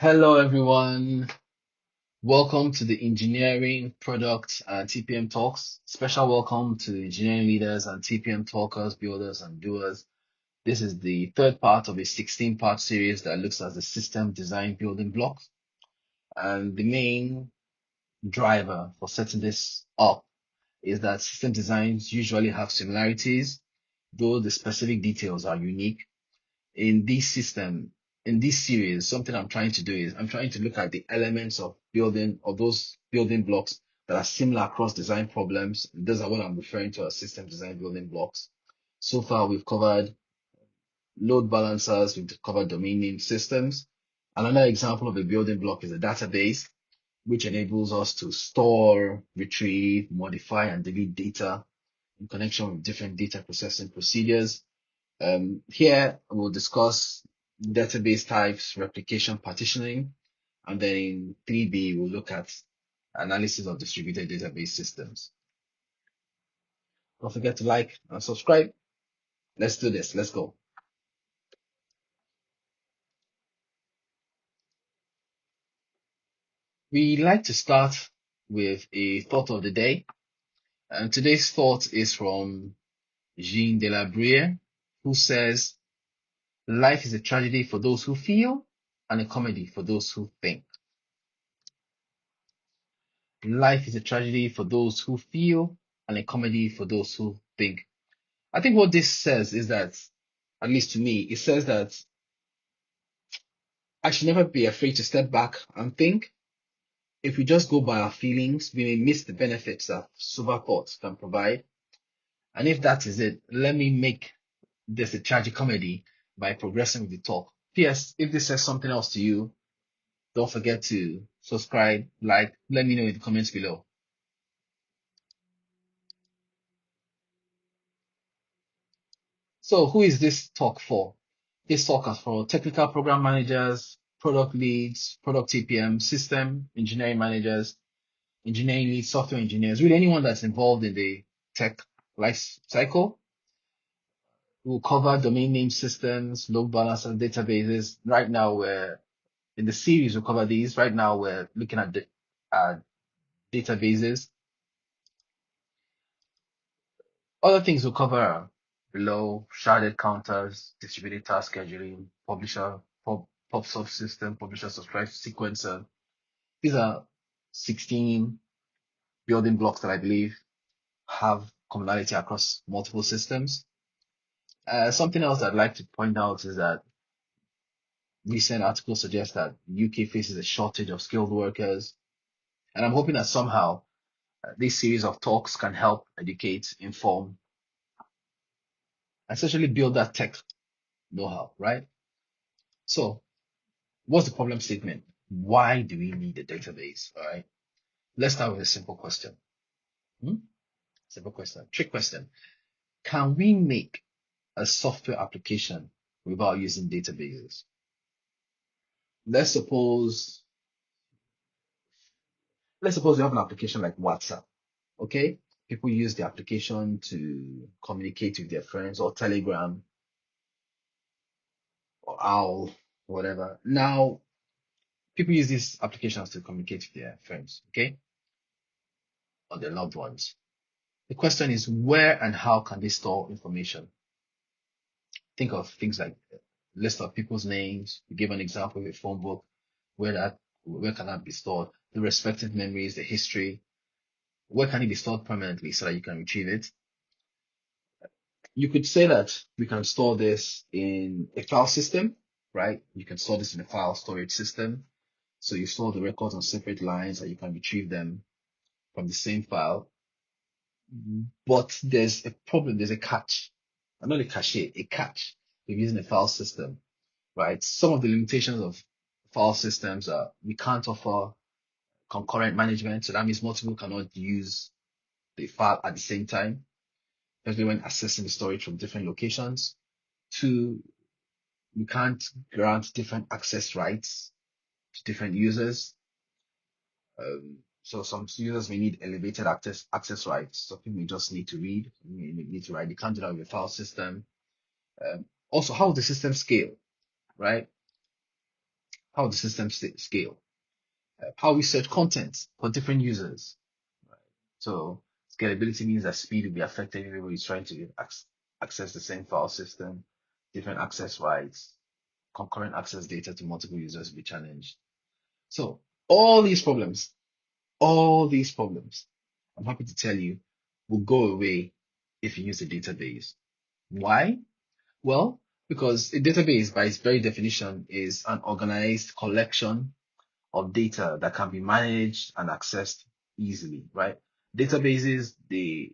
Hello, everyone. Welcome to the Engineering Product and TPM Talks. Special welcome to the engineering leaders and TPM talkers, builders, and doers. This is the third part of a 16-part series that looks at the system design building blocks. And the main driver for setting this up is that system designs usually have similarities, though the specific details are unique in this system, in this series, something I'm trying to do is I'm trying to look at the elements of building or those building blocks that are similar across design problems. Those are what I'm referring to as system design building blocks. So far, we've covered load balancers, we've covered domain name systems. Another example of a building block is a database, which enables us to store, retrieve, modify, and delete data in connection with different data processing procedures. Here we'll discuss database types, replication, partitioning, and then in 3B we'll look at analysis of distributed database systems. Don't forget to like and subscribe. Let's do this. Let's go. We like to start with a thought of the day. And today's thought is from Jean de la Bruyere, who says, life is a tragedy for those who feel and a comedy for those who think. Life is a tragedy for those who feel and a comedy for those who think. I think what this says is that, at least to me, it says that I should never be afraid to step back and think. If we just go by our feelings, we may miss the benefits that sober thoughts can provide. And if that is it, let me make this a tragic comedy by progressing with the talk. P.S. If this says something else to you, don't forget to subscribe, like, let me know in the comments below. So who is this talk for? This talk is for technical program managers, product leads, product TPM, system engineering managers, engineering leads, software engineers, really anyone that's involved in the tech life cycle. We'll cover domain name systems, load balancers, databases. Right now, we're in the series, we'll cover these. Right now, we're looking at the databases. Other things we'll cover are below: sharded counters, distributed task scheduling, publisher, pub sub system, publisher subscribe sequencer. These are 16 building blocks that I believe have commonality across multiple systems. Something else I'd like to point out is that recent articles suggest that the UK faces a shortage of skilled workers, and I'm hoping that somehow this series of talks can help educate, inform, and essentially build that tech know-how, right? So, what's the problem statement? Why do we need a database? All right. Let's start with a simple question. Simple question. Trick question. Can we make a software application without using databases? Let's suppose let's suppose you have an application like WhatsApp. Okay. People use the application to communicate with their friends, or Telegram or Owl, whatever. Now, people use these applications to communicate with their friends, okay, or their loved ones. The question is, where and how can they store information? Think of things like a list of people's names. We give an example of a phone book. Where can that be stored? The respective memories, the history. Where can it be stored permanently so that you can retrieve it? You could say that we can store this in a file system, right? You can store this in a file storage system. So you store the records on separate lines and you can retrieve them from the same file. But there's a problem, there's a catch. Not a cache, a catch with using a file system, right? Some of the limitations of file systems are we can't offer concurrent management. So that means multiple cannot use the file at the same time, especially when accessing the storage from different locations. Two, you can't grant different access rights to different users. So some users may need elevated access rights. So people may just need to read, need to write. You can't do that with a file system. Also, how will the system scale, right? how the system scale, how we search content for different users. So scalability means that speed will be affected if everybody's trying to access the same file system, different access rights, concurrent access data to multiple users will be challenged. So all these problems, I'm happy to tell you, will go away if you use a database. Why? Well, because a database, by its very definition, is an organized collection of data that can be managed and accessed easily, right? Databases, they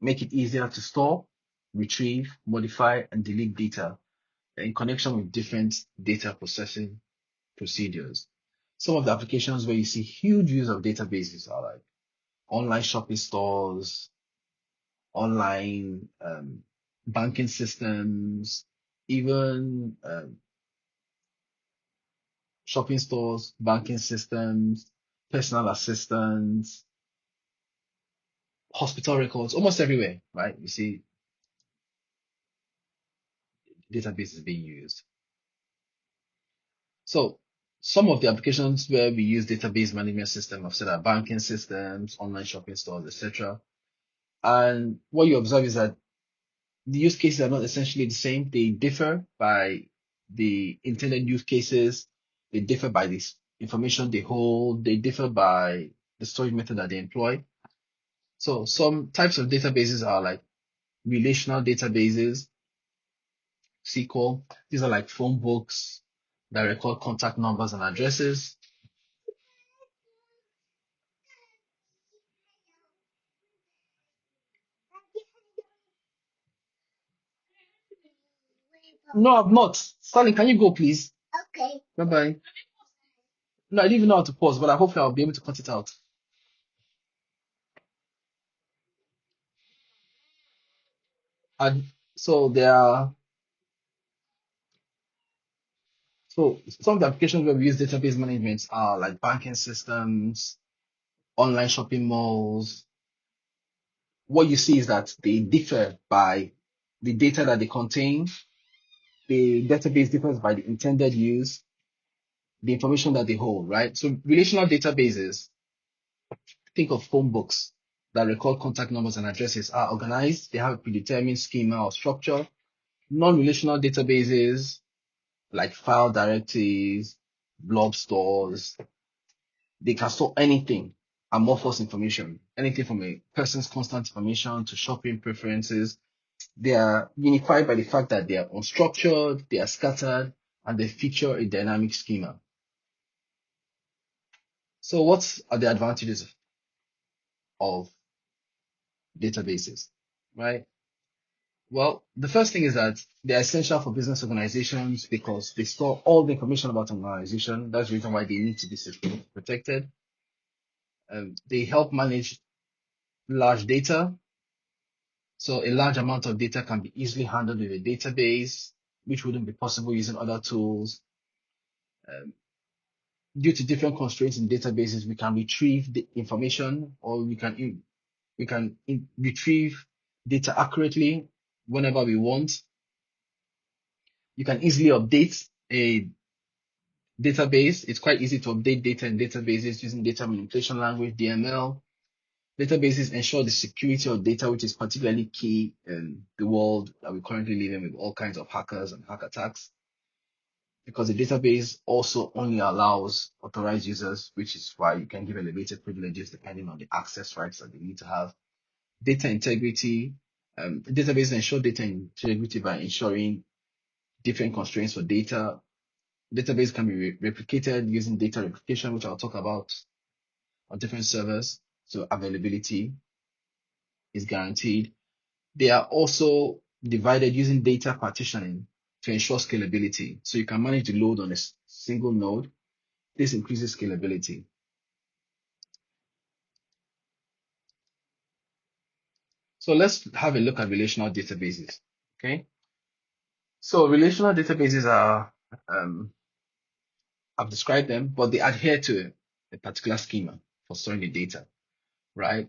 make it easier to store, retrieve, modify, and delete data in connection with different data processing procedures. Some of the applications where you see huge use of databases are like online shopping stores, online banking systems, even shopping stores, banking systems, personal assistants, hospital records, almost everywhere, right? You see databases being used. So some of the applications where we use database management system, I've said are banking systems, online shopping stores, etc. And what you observe is that the use cases are not essentially the same. They differ by the intended use cases. They differ by the information they hold. They differ by the storage method that they employ. So some types of databases are like relational databases, SQL. These are like phone books that record contact numbers and addresses. No, I've not. Stanley, can you go, please? Bye bye. No, I didn't even know how to pause, but I hope I'll be able to cut it out. And so there are so some of the applications where we use database management are like banking systems, online shopping malls. What you see is that they differ by the data that they contain. The database differs by the intended use, the information that they hold, right? So relational databases, think of phone books that record contact numbers and addresses, are organized. They have a predetermined schema or structure. Non-relational databases like file directories, blob stores, they can store anything, amorphous information, anything from a person's constant information to shopping preferences. They are unified by the fact that they are unstructured, they are scattered, and they feature a dynamic schema. So what are the advantages of databases, right? Well, the first thing is that they're essential for business organizations because they store all the information about an organization. That's the reason why they need to be securely protected. They help manage large data. So a large amount of data can be easily handled with a database, which wouldn't be possible using other tools. Um, Due to different constraints in databases, we can retrieve the information or we can retrieve data accurately whenever we want. You can easily update a database. It's quite easy to update data in databases using data manipulation language, DML. Databases ensure the security of data, which is particularly key in the world that we currently live in with all kinds of hackers and hack attacks, because the database also only allows authorized users, which is why you can give elevated privileges depending on the access rights that they need to have. Data integrity. Databases ensure data integrity by ensuring different constraints for data. Database can be replicated using data replication, which I'll talk about on different servers. So availability is guaranteed. They are also divided using data partitioning to ensure scalability. So you can manage the load on a single node. This increases scalability. So let's have a look at relational databases. Okay. So relational databases are, I've described them, but they adhere to a particular schema for storing the data, right?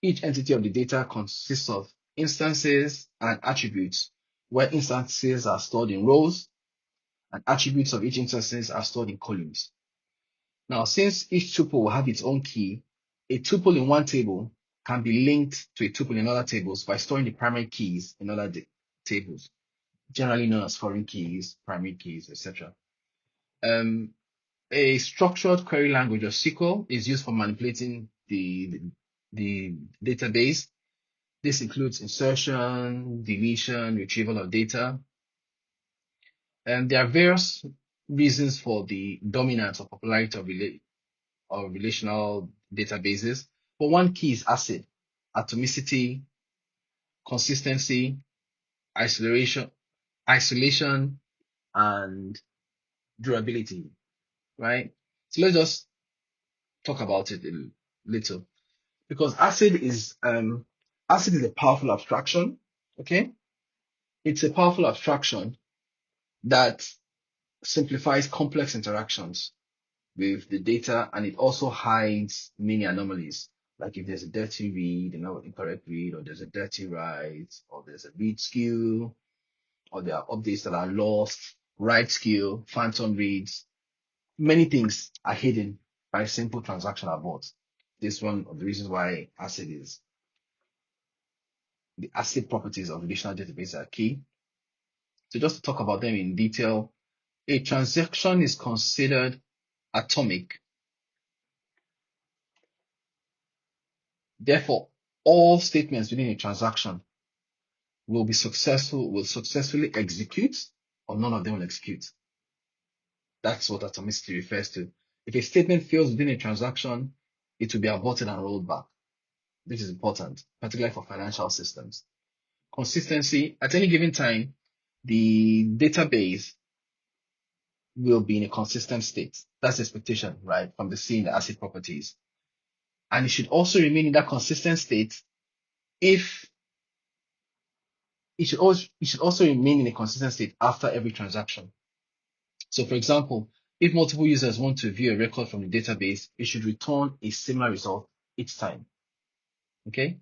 Each entity of the data consists of instances and attributes, where instances are stored in rows and attributes of each instance are stored in columns. Now, since each tuple will have its own key, a tuple in one table can be linked to a tuple in other tables by storing the primary keys in other tables, generally known as foreign keys, primary keys, etc. A structured query language or SQL is used for manipulating the database. This includes insertion, deletion, retrieval of data. And there are various reasons for the dominance or popularity of relational databases. But one key is ACID: atomicity, consistency, isolation, and durability, right? So let's just talk about it a little, because ACID is a powerful abstraction. Okay, it's a powerful abstraction that simplifies complex interactions with the data, and it also hides many anomalies. Like if there's a dirty read, incorrect read, or there's a dirty write, or there's a read skew, or there are updates that are lost, write skew, phantom reads. Many things are hidden by simple transaction abort. This is one of the reasons why the ACID properties of relational databases are key. So just to talk about them in detail, a transaction is considered atomic. Therefore, all statements within a transaction will successfully execute, or none of them will execute. That's what atomicity refers to. If a statement fails within a transaction, it will be aborted and rolled back. This is important, particularly for financial systems. Consistency: at any given time, the database will be in a consistent state. That's the expectation, right, from the C in the ACID properties. And it should also remain in that consistent state if it should also remain in a consistent state after every transaction. So for example, if multiple users want to view a record from the database, it should return a similar result each time. Okay.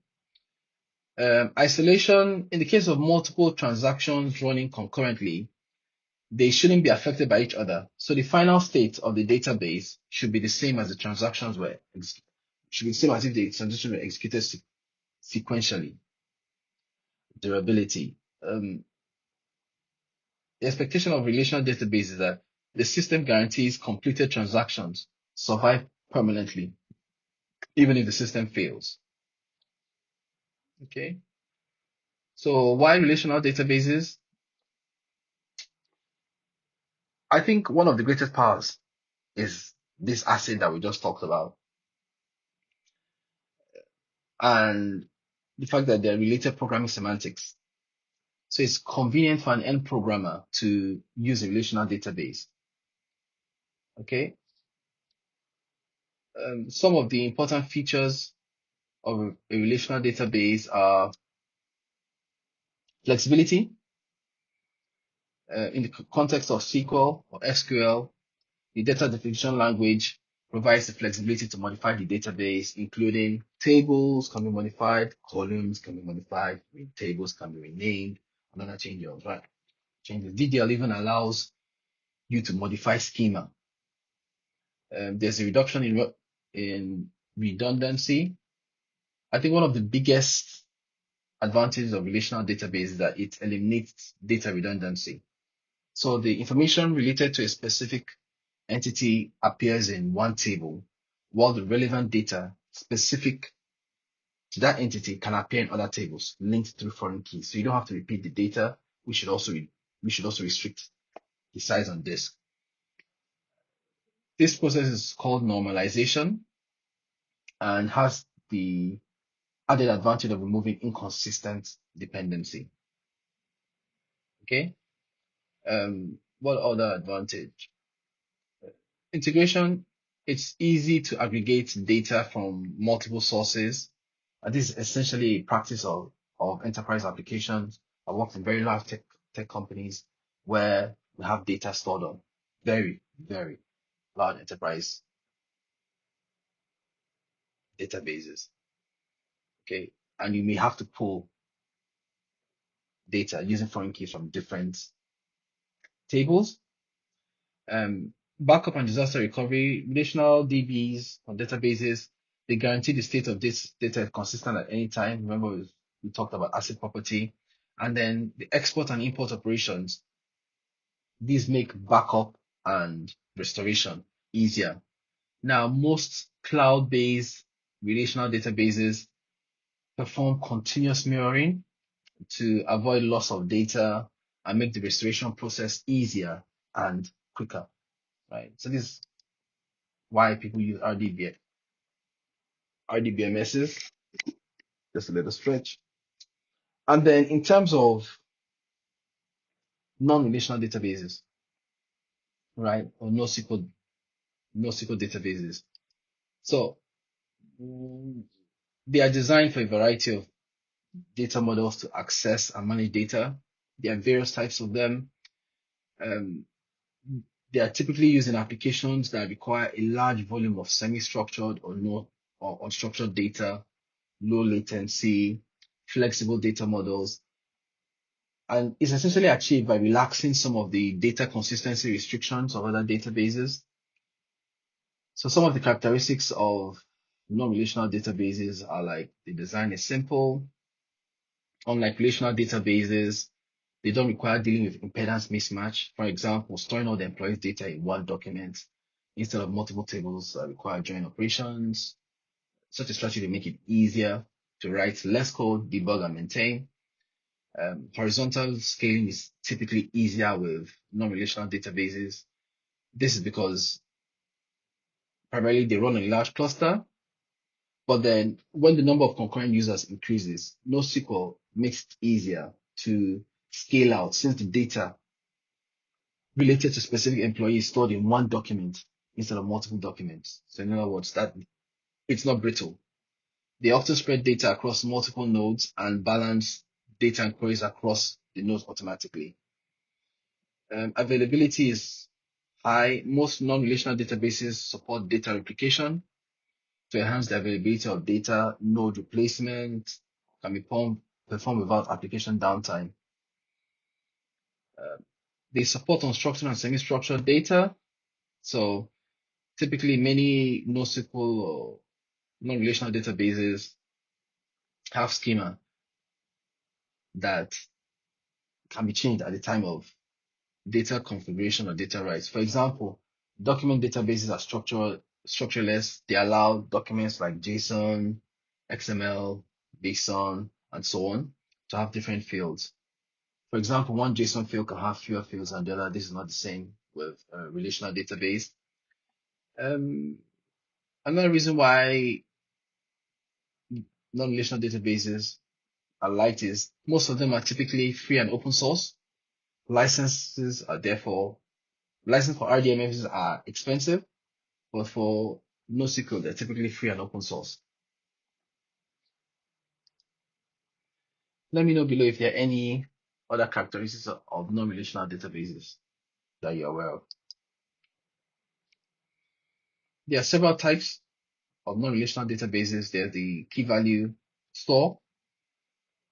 Isolation: in the case of multiple transactions running concurrently, they shouldn't be affected by each other. So the final state of the database should be the same as the transactions should be the same as if the transactions were executed sequentially. Durability: the expectation of relational databases is that the system guarantees completed transactions survive permanently, even if the system fails. Okay. So why relational databases? I think one of the greatest powers is this ACID that we just talked about, and the fact that they're related programming semantics. So it's convenient for an end programmer to use a relational database. Okay. Some of the important features of a relational database are flexibility. In the context of SQL or SQL, the data definition language provides the flexibility to modify the database, including tables can be modified, columns can be modified, tables can be renamed, and other changes, right? DDL even allows you to modify schema. There's a reduction in redundancy. I think one of the biggest advantages of relational database is that it eliminates data redundancy. So the information related to a specific entity appears in one table, while the relevant data specific to that entity can appear in other tables linked through foreign keys. So you don't have to repeat the data. We should also restrict the size on disk. This process is called normalization and has the added advantage of removing inconsistent dependency. Okay. What other advantage? Integration: it's easy to aggregate data from multiple sources. This is essentially a practice of enterprise applications. I worked in very large tech companies where we have data stored on very, very large enterprise databases. Okay. And you may have to pull data using foreign keys from different tables. Backup and disaster recovery, relational DBs or databases, they guarantee the state of this data is consistent at any time. Remember, we talked about asset property. And then the export and import operations, these make backup and restoration easier. Now, most cloud-based relational databases perform continuous mirroring to avoid loss of data and make the restoration process easier and quicker, right? So this is why people use RDBMSs, just a little stretch. And then in terms of non-relational databases, right, or NoSQL databases. So they are designed for a variety of data models to access and manage data. There are various types of them. Um, they are typically used in applications that require a large volume of semi-structured or no or unstructured data, low latency, flexible data models, and it's essentially achieved by relaxing some of the data consistency restrictions of other databases. So some of the characteristics of non-relational databases are like the design is simple. Unlike relational databases, they don't require dealing with impedance mismatch. For example, storing all the employees' data in one document instead of multiple tables require join operations. Such a strategy will make it easier to write less code, debug, and maintain. Horizontal scaling is typically easier with non-relational databases. This is because primarily they run on a large cluster, but then when the number of concurrent users increases, NoSQL makes it easier to scale out since the data related to specific employees stored in one document instead of multiple documents. So in other words, that it's not brittle. They often spread data across multiple nodes and balance data and queries across the nodes automatically. Availability is high. Most non-relational databases support data replication to enhance the availability of data. Node replacement can be performed without application downtime. Uh, they support unstructured and semi-structured data. So typically many NoSQL or non-relational databases have schema that can be changed at the time of data configuration or data writes. For example, document databases are structureless. They allow documents like JSON, XML, JSON, and so on to have different fields. For example, one JSON field can have fewer fields than the other. This is not the same with a relational database. Um, Another reason why non-relational databases are light is most of them are typically free and open source. Licenses are therefore license for RDMFs are expensive, but for NoSQL, they're typically free and open source. Let me know below if there are any other characteristics of non-relational databases that you're aware of. There are several types of non-relational databases. There's the key value store,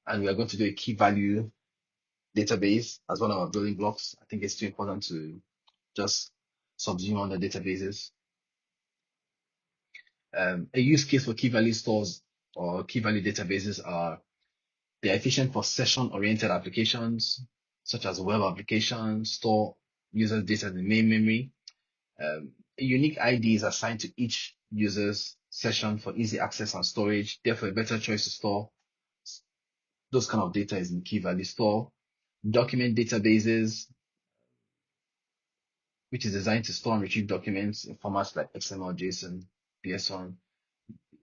and we are going to do a key value database as one of our building blocks. I think it's too important to just subsume on the databases. A use case for key value stores or key value databases are they are efficient for session-oriented applications, such as web applications, store user data in the main memory. A unique ID is assigned to each user's session for easy access and storage. Therefore, a better choice to store those kind of data is in key value store. Document databases, which is designed to store and retrieve documents in formats like XML, JSON, PS1.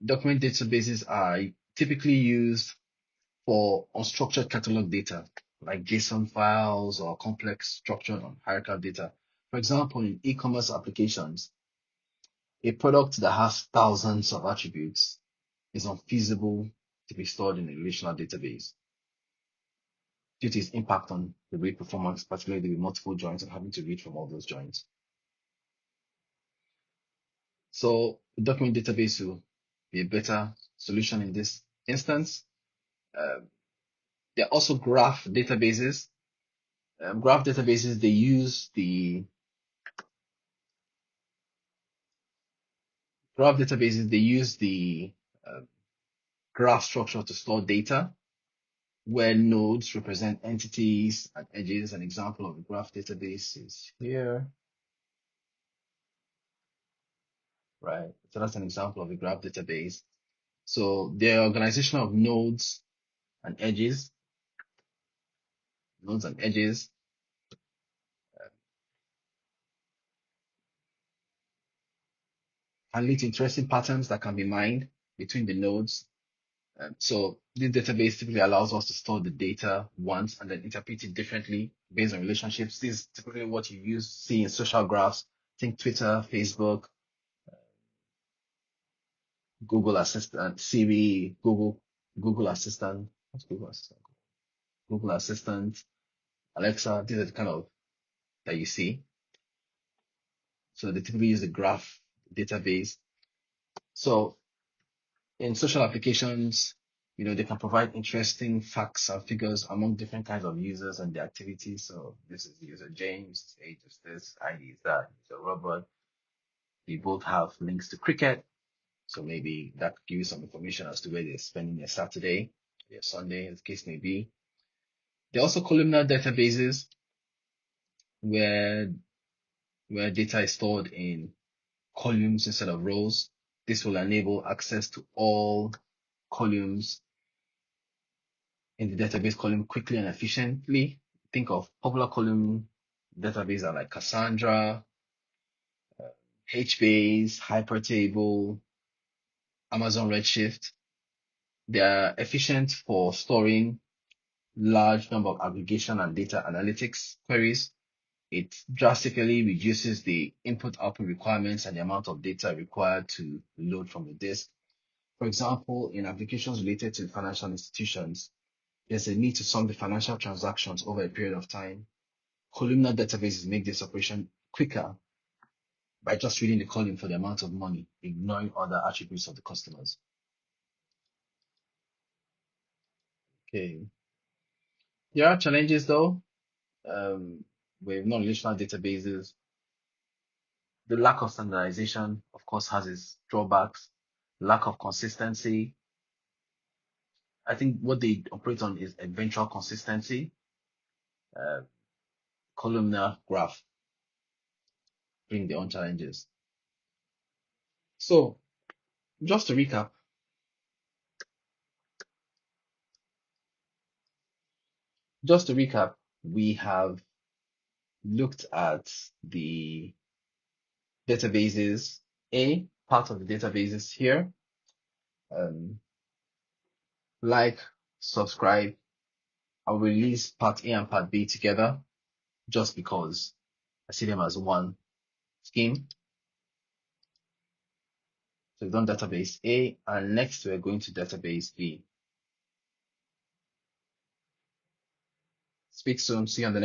Document databases are typically used for unstructured catalog data, like JSON files or complex structured and hierarchical data. For example, in e-commerce applications, a product that has thousands of attributes is unfeasible to be stored in a relational database due to its impact on the read performance, particularly with multiple joins and having to read from all those joins. So the document database will be a better solution in this instance. There are also graph databases. Graph databases, they use the Graph databases, they use the uh, graph structure to store data, where nodes represent entities and edges. An example of a graph database is here, right? So that's an example of a graph database. So the organization of and edges, nodes and edges can lead to interesting patterns that can be mined between the nodes. So this database typically allows us to store the data once and then interpret it differently based on relationships. This is typically what you see in social graphs. Think Twitter, Facebook, Google Assistant, Siri, Google Assistant. What's Google Assistant? Google Assistant, Alexa. These are the kind of that you see. So they typically use the graph database. So in social applications, they can provide interesting facts and figures among different kinds of users and their activities. So this is user James, age is this, ID is that, user Robert. They both have links to cricket. So maybe that could give you some information as to where they're spending their Saturday, their Sunday, as the case may be. There are also columnar databases where data is stored in columns instead of rows. This will enable access to all columns in the database column quickly and efficiently. Think of popular column databases are like Cassandra, HBase, Hypertable, Amazon Redshift. They are efficient for storing large number of aggregation and data analytics queries. It drastically reduces the input-output requirements and the amount of data required to load from the disk. For example, in applications related to financial institutions, there's a need to sum the financial transactions over a period of time. Columnar databases make this operation quicker by just reading the column for the amount of money, ignoring other attributes of the customers. Okay. There are challenges though, with non-relational databases. The lack of standardization, of course, has its drawbacks. Lack of consistency. I think what they operate on is eventual consistency. Uh, Columnar graph bring their own challenges. So, just to recap, we have looked at the databases, part of the databases here, um, like, subscribe. I'll release part A and part B together just because I see them as one scheme. So we've done database A, and next we're going to database B. Speak soon. See you on the next.